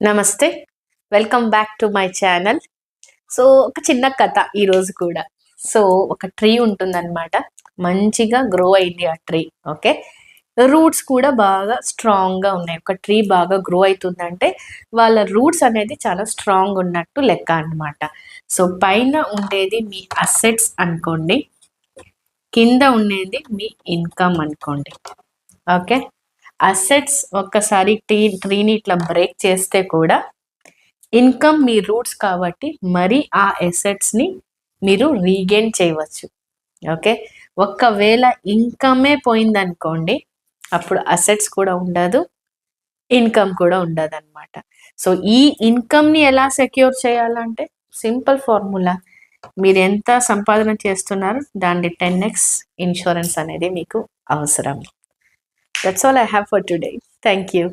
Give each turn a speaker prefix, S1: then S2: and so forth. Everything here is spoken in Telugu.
S1: నమస్తే. Welcome back to my channel. So, ఒక చిన్న కథ ఈరోజు కూడా. సో, ఒక ట్రీ ఉంటుందన్నమాట. మంచిగా గ్రో అయింది ఆ ట్రీ. ఓకే. రూట్స్ కూడా బాగా స్ట్రాంగ్‌గా ఉన్నాయి. ఒక ట్రీ బాగా గ్రో అయితుందంటే, వాళ్ళ రూట్స్ అనేది చాలా స్ట్రాంగ్ ఉన్నట్టు లెక్క అన్నమాట. సో, పైన ఉండేది మీ అసెట్స్ అనుకోండి. కింద ఉండేది మీ ఇన్‌కమ్ అనుకోండి. ఓకే. అసెట్స్ ఒక్కసారి ట్రీని ఇట్లా బ్రేక్ చేస్తే కూడా ఇన్‌కమ్ మీ రూట్స్ కాబట్టి మరి ఆ అసెట్స్‌ని మీరు రీగెయిన్ చేయవచ్చు. ఓకే. ఒక్కవేళ ఇన్‌కమే పోయిందనుకోండి, అప్పుడు అసెట్స్ కూడా ఉండదు, ఇన్‌కమ్ కూడా ఉండదనమాట. సో, ఈ ఇన్‌కమ్‌ని ఎలా సెక్యూర్ చేయాలంటే సింపుల్ ఫార్ములా. మీరెంత సంపాదన చేస్తున్నారో దాన్ని 10x ఇన్స్యూరెన్స్ అనేది మీకు అవసరం. That's all I have for today. Thank you.